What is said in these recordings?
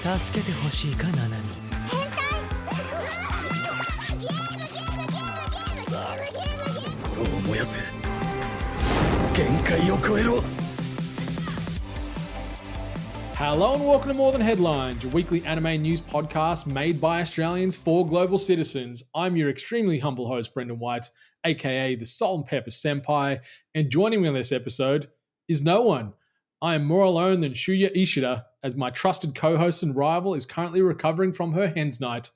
助けてほしいかナナミ。心を燃やせ。限界を超えろ。 Hello and welcome to More Than Headlines, your weekly anime news podcast made by Australians for global citizens. I'm your extremely humble host, Brendan White, aka the Salt and Pepper Senpai, and joining me on this episode is no one. I am more alone than Shuya Ishida, as my trusted co-host and rival is currently recovering from her hen's night.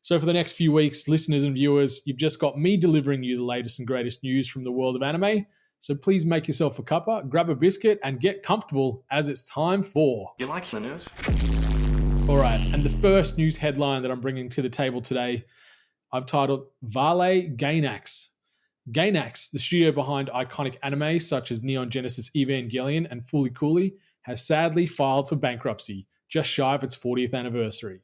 So for the next few weeks, listeners and viewers, you've just got me delivering you the latest and greatest news from the world of anime. So please make yourself a cuppa, grab a biscuit, and get comfortable as it's time for... You like the news? All right, and the first news headline that I'm bringing to the table today, I've titled Vale Gainax. Gainax, the studio behind iconic anime such as Neon Genesis Evangelion and Fooly Cooly, has sadly filed for bankruptcy, just shy of its 40th anniversary.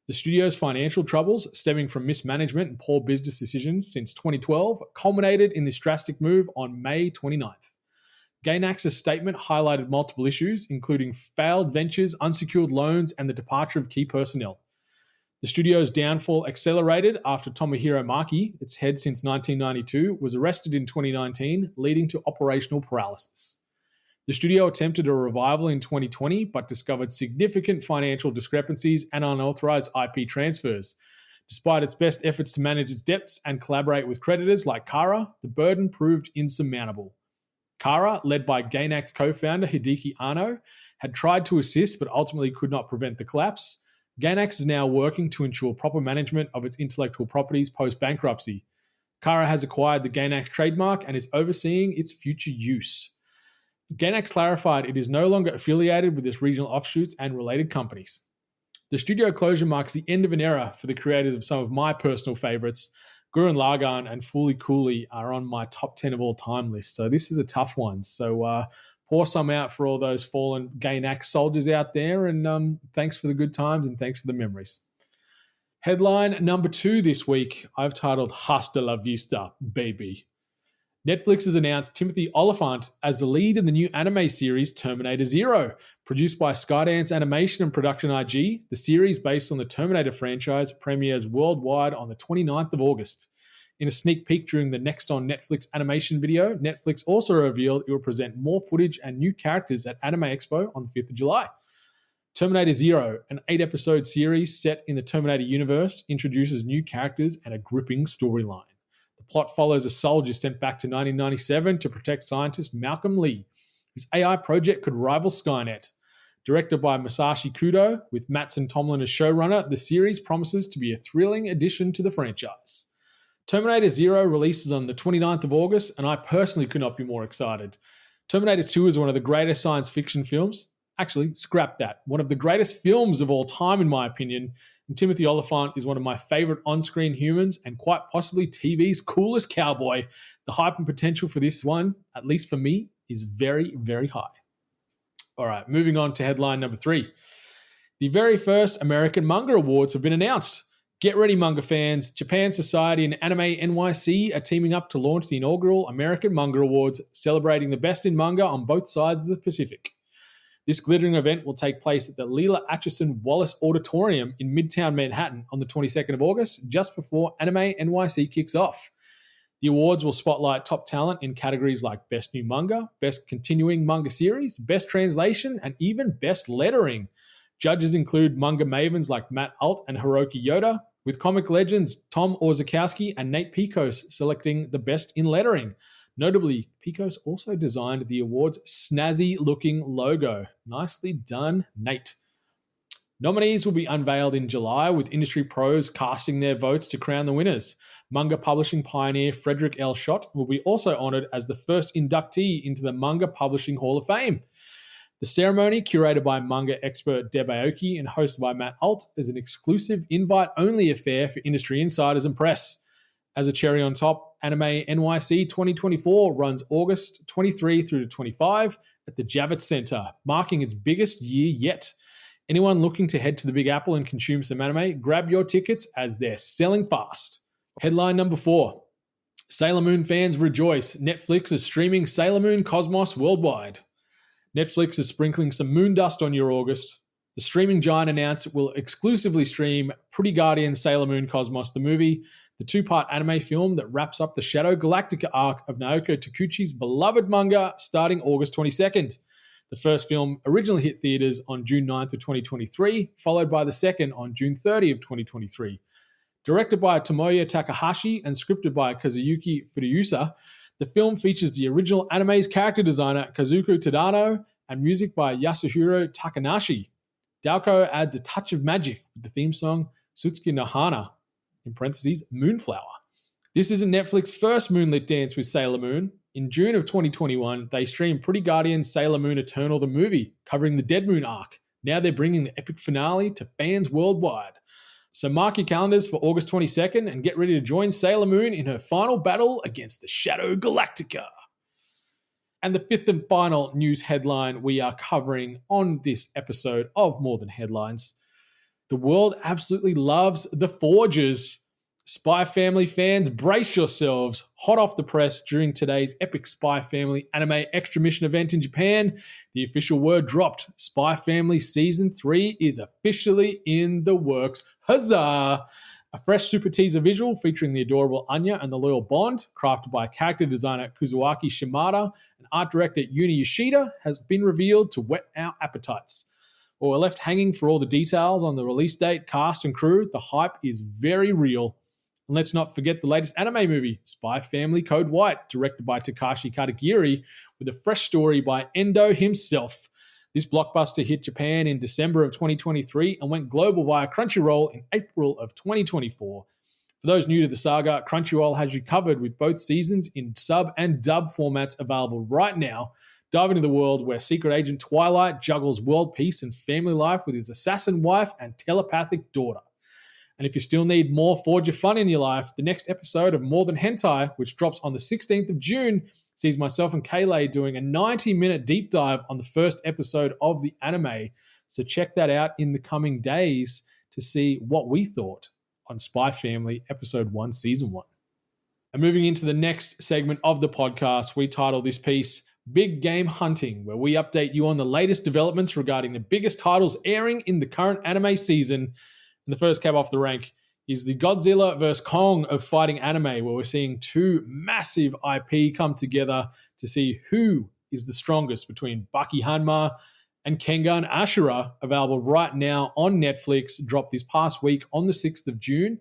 The studio's financial troubles, stemming from mismanagement and poor business decisions since 2012, culminated in this drastic move on May 29th. Gainax's statement highlighted multiple issues, including failed ventures, unsecured loans, and the departure of key personnel. The studio's downfall accelerated after Tomohiro Maki, its head since 1992, was arrested in 2019, leading to operational paralysis. The studio attempted a revival in 2020, but discovered significant financial discrepancies and unauthorized IP transfers. Despite its best efforts to manage its debts and collaborate with creditors like Kara, the burden proved insurmountable. Kara, led by Gainax co-founder Hideki Anno, had tried to assist but ultimately could not prevent the collapse. Gainax is now working to ensure proper management of its intellectual properties post-bankruptcy. Kara has acquired the Gainax trademark and is overseeing its future use. Gainax clarified it is no longer affiliated with its regional offshoots and related companies. The studio closure marks the end of an era for the creators of some of my personal favorites. Gurren Lagann and Fooly Cooly are on my top 10 of all time list, so this is a tough one. So pour some out for all those fallen Gainax soldiers out there, and thanks for the good times and thanks for the memories. Headline number 2 this week, I've titled Hasta la Vista, Baby. Netflix has announced Timothy Olyphant as the lead in the new anime series Terminator Zero. Produced by Skydance Animation and Production IG, the series based on the Terminator franchise premieres worldwide on the 29th of August. In a sneak peek during the Next on Netflix animation video, Netflix also revealed it will present more footage and new characters at Anime Expo on the 5th of July. Terminator Zero, an 8-episode series set in the Terminator universe, introduces new characters and a gripping storyline. The plot follows a soldier sent back to 1997 to protect scientist Malcolm Lee, whose AI project could rival Skynet. Directed by Masashi Kudo, with Mattson Tomlin as showrunner, the series promises to be a thrilling addition to the franchise. Terminator Zero releases on the 29th of August, and I personally could not be more excited. Terminator 2 is one of the greatest science fiction films. Actually, scrap that. One of the greatest films of all time, in my opinion. And Timothy Olyphant is one of my favorite on-screen humans and quite possibly TV's coolest cowboy. The hype and potential for this one, at least for me, is very, very high. All right, moving on to headline number 3. The very first American Manga Awards have been announced. Get ready, manga fans. Japan Society and Anime NYC are teaming up to launch the inaugural American Manga Awards, celebrating the best in manga on both sides of the Pacific. This glittering event will take place at the Leela Atchison Wallace Auditorium in Midtown Manhattan on the 22nd of August, just before Anime NYC kicks off. The awards will spotlight top talent in categories like Best New Manga, Best Continuing Manga Series, Best Translation, and even Best Lettering. Judges include manga mavens like Matt Alt and Hiroki Yoda, with comic legends Tom Orzakowski and Nate Picos selecting the Best in Lettering. Notably, Picos also designed the award's snazzy-looking logo. Nicely done, Nate. Nominees will be unveiled in July, with industry pros casting their votes to crown the winners. Manga publishing pioneer Frederick L. Schott will be also honored as the first inductee into the Manga Publishing Hall of Fame. The ceremony, curated by manga expert Deb Aoki and hosted by Matt Alt, is an exclusive invite-only affair for industry insiders and press. As a cherry on top, Anime NYC 2024 runs August 23 through to 25 at the Javits Center, marking its biggest year yet. Anyone looking to head to the Big Apple and consume some anime, grab your tickets as they're selling fast. Headline number 4. Sailor Moon fans rejoice. Netflix is streaming Sailor Moon Cosmos worldwide. Netflix is sprinkling some moon dust on your August. The streaming giant announced it will exclusively stream Pretty Guardian Sailor Moon Cosmos the movie, the two-part anime film that wraps up the Shadow Galactica arc of Naoko Takeuchi's beloved manga starting August 22nd. The first film originally hit theaters on June 9th of 2023, followed by the second on June 30th of 2023. Directed by Tomoya Takahashi and scripted by Kazuyuki Furuusa, the film features the original anime's character designer Kazuko Tadano and music by Yasuhiro Takanashi. Dalko adds a touch of magic with the theme song Sutsuki no Hana, in parentheses, Moonflower. This isn't Netflix's first moonlit dance with Sailor Moon. In June of 2021, they streamed Pretty Guardian Sailor Moon Eternal the movie, covering the Dead Moon arc. Now they're bringing the epic finale to fans worldwide. So mark your calendars for August 22nd and get ready to join Sailor Moon in her final battle against the Shadow Galactica. And the fifth and final news headline we are covering on this episode of More Than Headlines. The world absolutely loves The Forgers. Spy Family fans, brace yourselves. Hot off the press during today's epic Spy Family anime extra mission event in Japan, the official word dropped. Spy Family Season 3 is officially in the works. Huzzah! A fresh super teaser visual featuring the adorable Anya and the loyal Bond, crafted by character designer Kuzuaki Shimada and art director Yuni Yoshida, has been revealed to whet our appetites. While we're left hanging for all the details on the release date, cast and crew, the hype is very real. And let's not forget the latest anime movie, Spy Family Code White, directed by Takashi Katagiri, with a fresh story by Endo himself. This blockbuster hit Japan in December of 2023 and went global via Crunchyroll in April of 2024. For those new to the saga, Crunchyroll has you covered with both seasons in sub and dub formats available right now. Dive into the world where Secret Agent Twilight juggles world peace and family life with his assassin wife and telepathic daughter. And if you still need more Forger fun in your life, the next episode of More Than Hentai, which drops on the 16th of June, sees myself and Kaylay doing a 90-minute deep dive on the first episode of the anime. So check that out in the coming days to see what we thought on Spy Family Episode 1, Season 1. And moving into the next segment of the podcast, we title this piece Big Game Hunting, where we update you on the latest developments regarding the biggest titles airing in the current anime season. And the first cab off the rank is the Godzilla vs. Kong of fighting anime, where we're seeing two massive IP come together to see who is the strongest between Baki Hanma and Kengan Ashura, available right now on Netflix, dropped this past week on the 6th of June.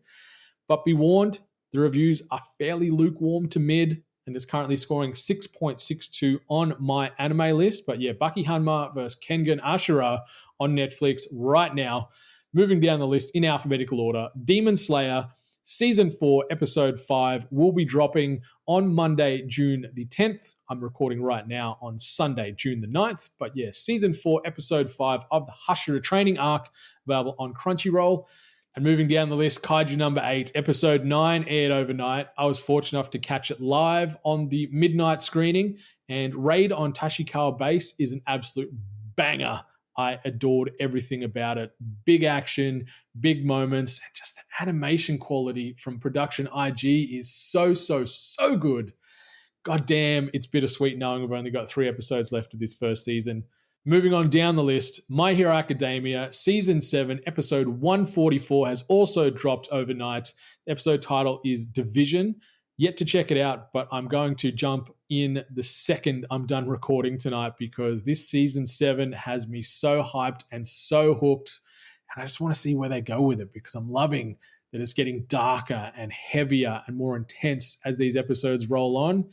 But be warned, the reviews are fairly lukewarm to mid, and it's currently scoring 6.62 on my anime list. But yeah, Baki Hanma vs. Kengan Ashura on Netflix right now. Moving down the list in alphabetical order, Demon Slayer Season 4, Episode 5 will be dropping on Monday, June the 10th. I'm recording right now on Sunday, June the 9th. But yeah, Season 4, Episode 5 of the Hashira training arc, available on Crunchyroll. And moving down the list, Kaiju number 8, Episode 9 aired overnight. I was fortunate enough to catch it live on the midnight screening. And Raid on Tashikawa Base is an absolute banger. I adored everything about it. Big action, big moments, and just the animation quality from Production IG is so good. God damn, it's bittersweet knowing we've only got 3 episodes left of this first season. Moving on down the list, My Hero Academia Season 7, Episode 144 has also dropped overnight. The episode title is Division. Yet to check it out, but I'm going to jump in the second I'm done recording tonight because this Season 7 has me so hyped and so hooked. And I just want to see where they go with it because I'm loving that it's getting darker and heavier and more intense as these episodes roll on.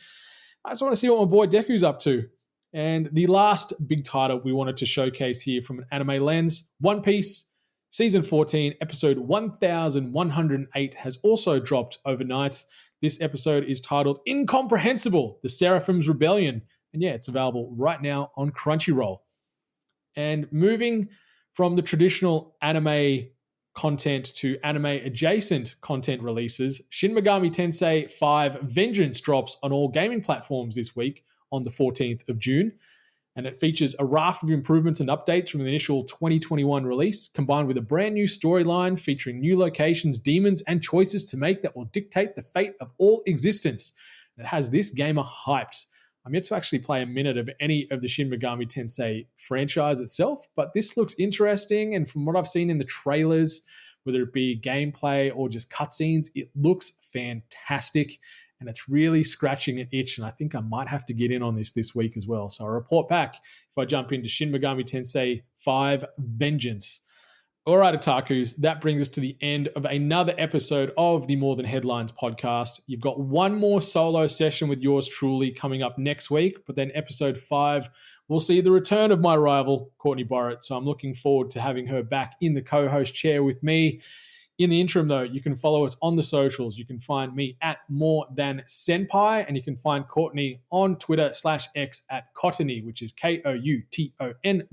I just want to see what my boy Deku's up to. And the last big title we wanted to showcase here from an anime lens, One Piece Season 14, Episode 1108 has also dropped overnight. This episode is titled Incomprehensible, The Seraphim's Rebellion. And yeah, it's available right now on Crunchyroll. And moving from the traditional anime content to anime-adjacent content releases, Shin Megami Tensei 5 Vengeance drops on all gaming platforms this week on the 14th of June. And it features a raft of improvements and updates from the initial 2021 release, combined with a brand new storyline featuring new locations, demons, and choices to make that will dictate the fate of all existence. And it has this gamer hyped. I'm yet to actually play a minute of any of the Shin Megami Tensei franchise itself, but this looks interesting. And from what I've seen in the trailers, whether it be gameplay or just cutscenes, it looks fantastic. And it's really scratching an itch. And I think I might have to get in on this week as well. So I'll report back if I jump into Shin Megami Tensei 5 Vengeance. All right, Otakus, that brings us to the end of another episode of the More Than Headlines podcast. You've got one more solo session with yours truly coming up next week, but then episode 5, we'll see the return of my rival, Courtney Borrett. So I'm looking forward to having her back in the co-host chair with me. In the interim, though, you can follow us on the socials. You can find me at More Than Senpai, and you can find Courtney on Twitter/X at Cottony, which is KOUTONII.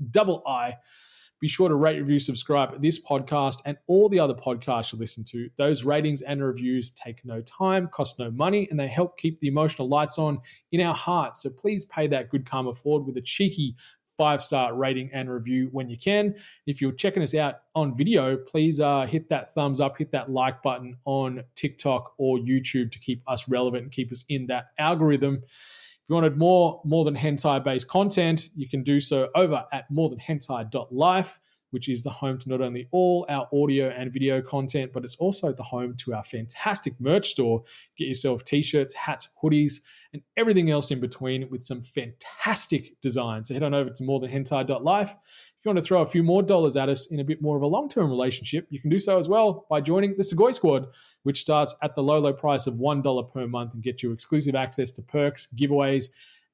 Be sure to rate, review, subscribe this podcast and all the other podcasts you listen to. Those ratings and reviews take no time, cost no money, and they help keep the emotional lights on in our hearts. So please pay that good karma forward with a cheeky 5-star rating and review when you can. If you're checking us out on video, please hit that thumbs up, hit that like button on TikTok or YouTube to keep us relevant and keep us in that algorithm. If you wanted more Than Hentai-based content, you can do so over at morethanhentai.life, which is the home to not only all our audio and video content, but it's also the home to our fantastic merch store. Get yourself t-shirts, hats, hoodies, and everything else in between with some fantastic designs. So head on over to morethanhentai.life. If you want to throw a few more dollars at us in a bit more of a long-term relationship, you can do so as well by joining the Sugoi Squad, which starts at the low price of $1 per month and gets you exclusive access to perks, giveaways,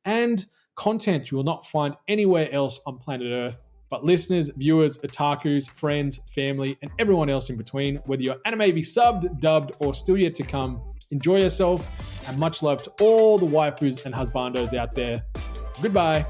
and content you will not find anywhere else on planet Earth. But listeners, viewers, otakus, friends, family, and everyone else in between, whether you're anime be subbed, dubbed, or still yet to come, enjoy yourself, and much love to all the waifus and husbandos out there. Goodbye.